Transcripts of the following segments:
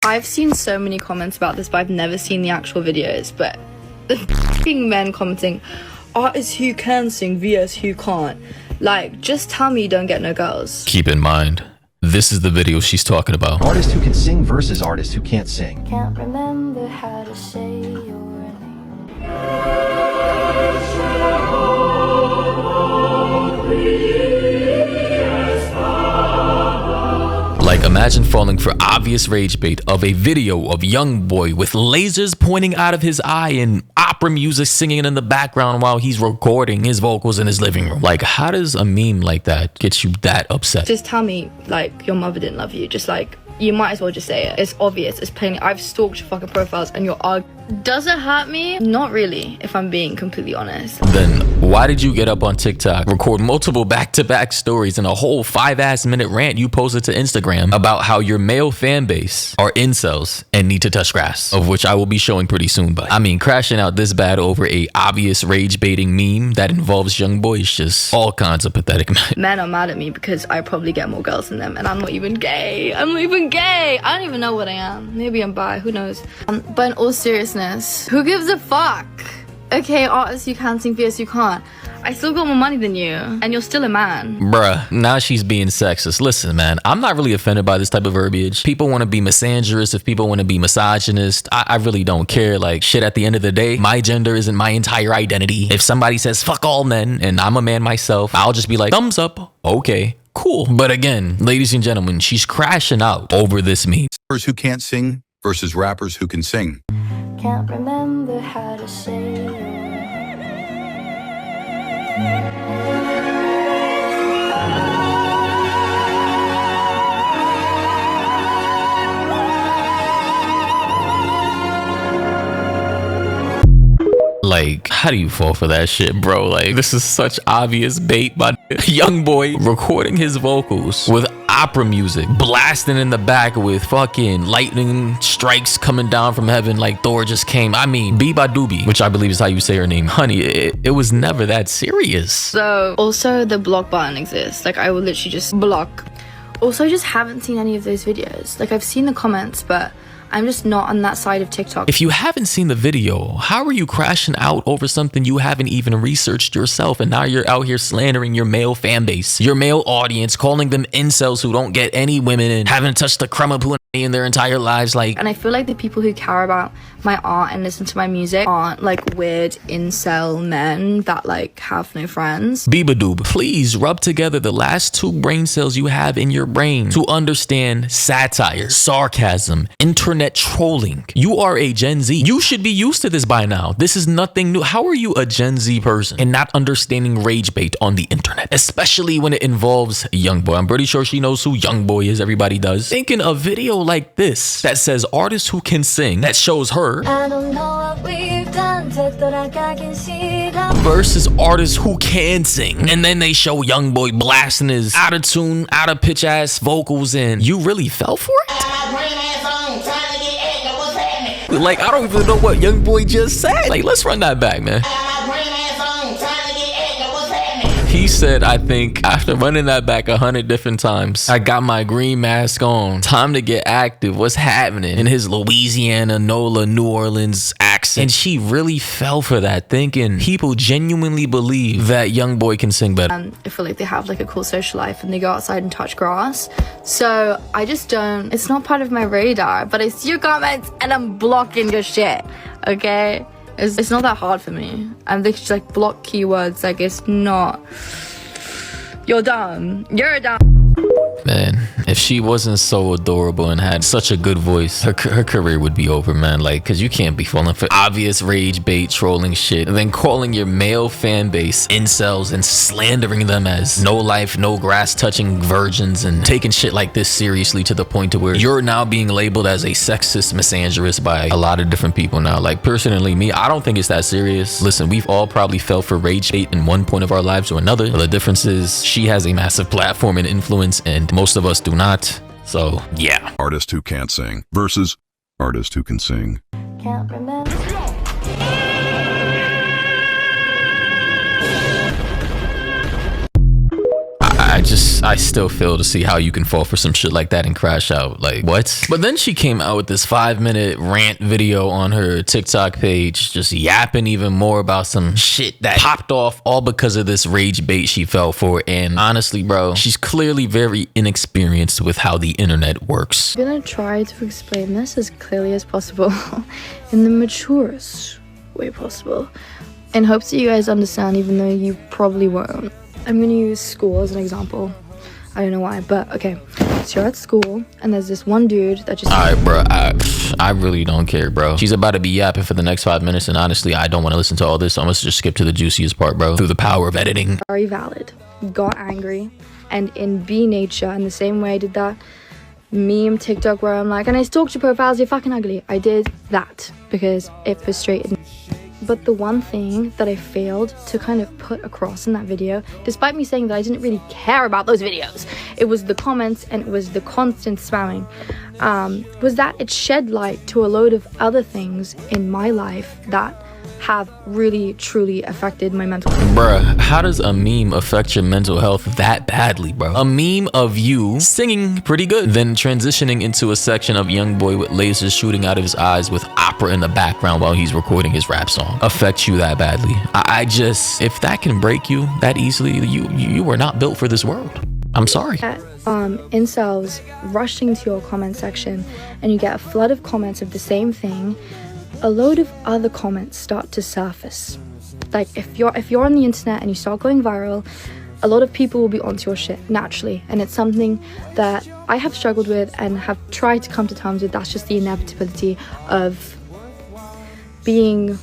I've seen so many comments about this, but I've never seen the actual videos. But the f***ing men commenting, artists who can sing vs who can't. Like, just tell me you don't get no girls. Keep in mind, this is the video she's talking about. Artists who can sing versus artists who can't sing. Can't remember how to say your name. Like, imagine falling for obvious rage bait of a video of Youngboy with lasers pointing out of his eye and opera music singing in the background while he's recording his vocals in his living room. Like, how does a meme like that get you that upset? Just tell me, like, your mother didn't love you. Just, like, you might as well just say it. It's obvious. It's plain. I've stalked your fucking profiles and you're Does it hurt me? Not really, if I'm being completely honest. Then why did you get up on TikTok, record multiple back-to-back stories and a whole 5-ass-minute rant you posted to Instagram about how your male fan base are incels and need to touch grass, of which I will be showing pretty soon. But I mean, crashing out this bad over a obvious rage-baiting meme that involves Youngboy is just all kinds of pathetic. Men are mad at me because I probably get more girls than them, and I'm not even gay. I'm not even gay. I don't even know what I am. Maybe I'm bi, who knows. But in all seriousness, who gives a fuck? Okay, artists you can sing vs you can't. I still got more money than you, and you're still a man. Bruh, now she's being sexist. Listen, man, I'm not really offended by this type of verbiage. People want to be misandrous, if people want to be misogynist, I really don't care. Like, shit, at the end of the day, my gender isn't my entire identity. If somebody says fuck all men, and I'm a man myself, I'll just be like, thumbs up, okay. Cool. But again, ladies and gentlemen, she's crashing out over this meme. Rappers who can't sing versus rappers who can sing. Can't remember how to say your name. Like, how do you fall for that shit, bro? Like, this is such obvious bait by Youngboy recording his vocals with opera music blasting in the back with fucking lightning strikes coming down from heaven like Thor just came. I mean, Beabadoobee, which I believe is how you say her name, honey, it was never that serious. So also the block button exists. Like, I will literally just block. Also, I just haven't seen any of those videos. Like, I've seen the comments, but I'm just not on that side of TikTok. If you haven't seen the video, how are you crashing out over something you haven't even researched yourself, and now you're out here slandering your male fan base, your male audience, calling them incels who don't get any women and haven't touched a crumb of poo in their entire lives? Like, and I feel like the people who care about my art and listen to my music aren't like weird incel men that like have no friends. Beabadoobee, please rub together the last 2 brain cells you have in your brain to understand satire, sarcasm, internet trolling. You are a Gen Z. You should be used to this by now. This is nothing new. How are you a Gen Z person and not understanding rage bait on the internet, especially when it involves Youngboy? I'm pretty sure she knows who Youngboy is. Everybody does. Thinking a video like this that says artists who can sing, that shows her, I don't know what we've done versus artists who can sing, and then they show Youngboy blasting his out of tune, out of pitch ass vocals, and you really fell for it? Like, I don't even know what Youngboy just said. Like, let's run that back, man. He said, I think, after running that back 100 different times, I got my green mask on. Time to get active. What's happening? In his Louisiana, NOLA, New Orleans accent. And she really fell for that, thinking people genuinely believe that Youngboy can sing better. I feel like they have like a cool social life and they go outside and touch grass. So I just don't, it's not part of my radar, but I see your comments and I'm blocking your shit, okay? It's not that hard for me. And they just like block keywords. Like, it's not. You're dumb. You're dumb. Man, if she wasn't so adorable and had such a good voice, her career would be over, man. Like, cause you can't be falling for obvious rage bait trolling shit and then calling your male fan base incels and slandering them as no life, no grass touching virgins, and taking shit like this seriously to the point to where you're now being labeled as a sexist misandrist by a lot of different people now. Like, personally, me, I don't think it's that serious. Listen, we've all probably fell for rage bait in one point of our lives or another. But the difference is she has a massive platform and influence, and most of us do not. So yeah. Artist who can't sing versus artist who can sing. Can't remember. I I still fail to see how you can fall for some shit like that and crash out. Like, what? But then she came out with this 5-minute rant video on her TikTok page, just yapping even more about some shit that popped off all because of this rage bait she fell for. And honestly, bro, she's clearly very inexperienced with how the internet works. I'm gonna try to explain this as clearly as possible in the maturest way possible, in hopes that you guys understand, even though you probably won't. I'm gonna use school as an example. I don't know why, but okay. So you're at school, and there's this one dude that just... Alright, bro, I really don't care, bro. She's about to be yapping for the next 5 minutes, and honestly, I don't want to listen to all this, so I'm gonna just skip to the juiciest part, bro. Through the power of editing. Very valid. Got angry, and in B nature, in the same way I did that meme TikTok where I'm like, and I stalked your profiles, you're fucking ugly. I did that because it frustrated me. But the one thing that I failed to kind of put across in that video, despite me saying that I didn't really care about those videos, it was the comments and it was the constant spamming, was that it shed light to a load of other things in my life that have really truly affected my mental health. Bruh, how does a meme affect your mental health that badly, bro? A meme of you singing pretty good, then transitioning into a section of Youngboy with lasers shooting out of his eyes with opera in the background while he's recording his rap song affects you that badly. I just, if that can break you that easily, you were not built for this world. I'm sorry. Incels rushing to your comment section, and you get a flood of comments of the same thing. A load of other comments start to surface. Like if you're on the internet and you start going viral, a lot of people will be onto your shit naturally, and it's something that I have struggled with and have tried to come to terms with. That's just the inevitability of being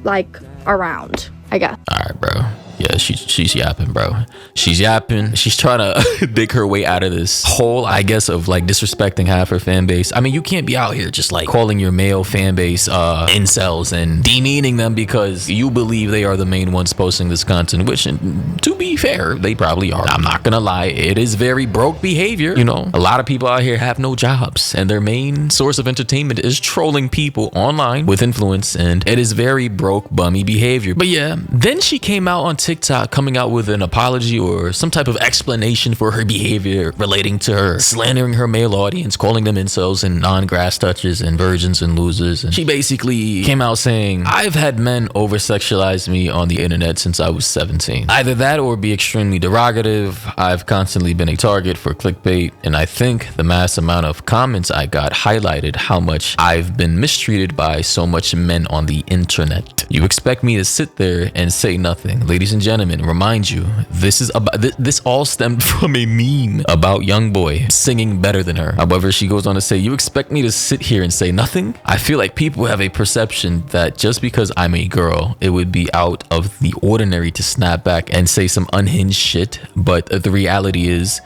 like around, I guess. All right, bro. Yeah, she's yapping, bro. She's yapping. She's trying to dig her way out of this hole, I guess, of like disrespecting half her fan base. I mean, you can't be out here just like calling your male fan base incels and demeaning them because you believe they are the main ones posting this content, which, to be fair, they probably are. I'm not gonna lie, it is very broke behavior. You know, a lot of people out here have no jobs and their main source of entertainment is trolling people online with influence, and it is very broke bummy behavior. But yeah, then she came out on TikTok coming out with an apology or some type of explanation for her behavior relating to her slandering her male audience, calling them incels and non-grass touchers and virgins and losers. And she basically came out saying, I've had men over-sexualize me on the internet since I was 17. Either that or be extremely derogative. I've constantly been a target for clickbait, and I think the mass amount of comments I got highlighted how much I've been mistreated by so much men on the internet. You expect me to sit there and say nothing? Ladies and gentlemen, remind you, this all stemmed from a meme about Youngboy singing better than her. However, she goes on to say, you expect me to sit here and say nothing? I feel like people have a perception that just because I'm a girl, it would be out of the ordinary to snap back and say some unhinged shit. But the reality is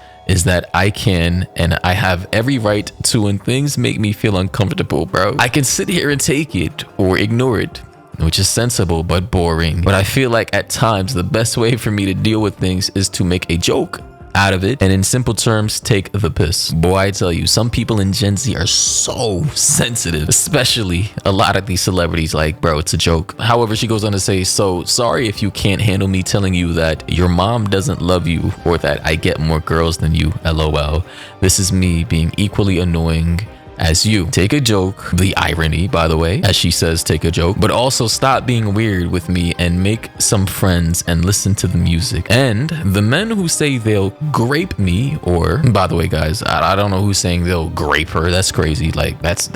that I can and I have every right to when things make me feel uncomfortable, bro. I can sit here and take it or ignore it, which is sensible but boring. But I feel like at times the best way for me to deal with things is to make a joke out of it, and in simple terms, take the piss. Boy, I tell you, some people in Gen Z are so sensitive, especially a lot of these celebrities. Like, bro, it's a joke. However, she goes on to say, so sorry if you can't handle me telling you that your mom doesn't love you or that I get more girls than you, LOL. This is me being equally annoying as you. Take a joke, the irony, by the way, as she says, take a joke, but also stop being weird with me and make some friends and listen to the music. And the men who say they'll grape me, or by the way, guys, I don't know who's saying they'll grape her. That's crazy. Like that's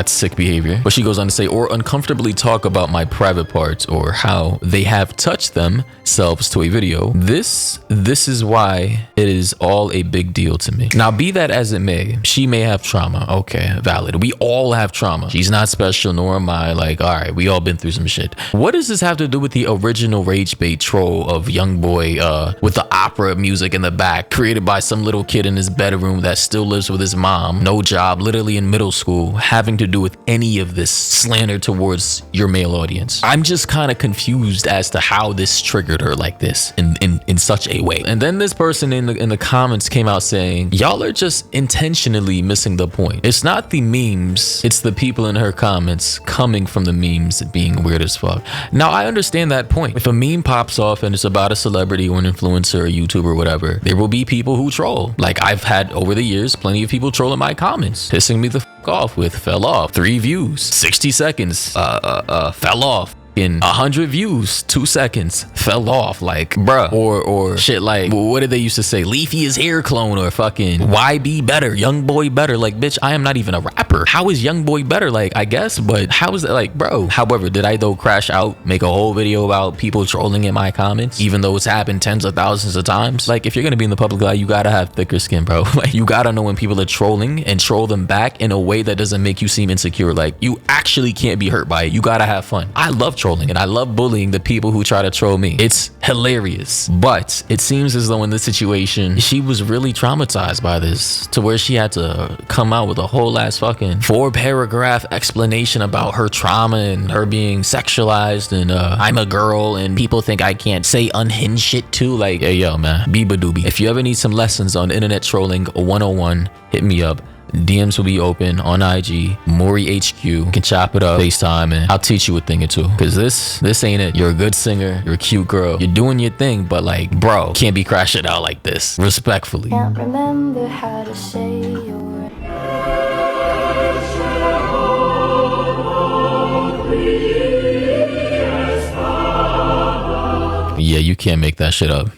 sick behavior. But she goes on to say, or uncomfortably talk about my private parts or how they have touched themselves to a video. This is why it is all a big deal to me. Now, be that as it may, she may have trauma. Okay, valid. We all have trauma. She's not special, nor am I. Like, all right, we all been through some shit. What does this have to do with the original rage bait troll of Youngboy with the opera music in the back, created by some little kid in his bedroom that still lives with his mom, no job, literally in middle school, having to do with any of this slander towards your male audience? I'm just kind of confused as to how this triggered her like this in such a way. And then this person in the comments came out saying, y'all are just intentionally missing the point. It's not not the memes, it's the people in her comments coming from the memes being weird as fuck. Now, I understand that point. If a meme pops off and it's about a celebrity or an influencer or YouTuber or whatever, there will be people who troll. Like, I've had over the years plenty of people trolling my comments, pissing me the fuck off with fell off, 3 views, 60 seconds, fell off. In 100 views, 2 seconds, fell off, like, bruh. Or shit like, what did they used to say? Leafy is hair clone, or fucking YB better, Youngboy better. Like, bitch, I am not even a rapper. How is Youngboy better? Like, I guess, but how is that, like, bro? However, did I though crash out, make a whole video about people trolling in my comments, even though it's happened tens of thousands of times? Like, if you're gonna be in the public eye, you gotta have thicker skin, bro. Like, you gotta know when people are trolling and troll them back in a way that doesn't make you seem insecure. Like, you actually can't be hurt by it. You gotta have fun. I love trolling and I love bullying the people who try to troll me. It's hilarious. But it seems as though in this situation, she was really traumatized by this to where she had to come out with a whole ass fucking 4-paragraph explanation about her trauma and her being sexualized and I'm a girl and people think I can't say unhinged shit too. Like, hey, yo, man, Beabadoobee. If you ever need some lessons on internet trolling 101, hit me up. DMs will be open on IG, Maury HQ. You can chop it up, FaceTime, and I'll teach you a thing or two. Cause this ain't it. You're a good singer, you're a cute girl, you're doing your thing, but like, bro, can't be crashing out like this. Respectfully. Can't remember how to say your Yeah, you can't make that shit up.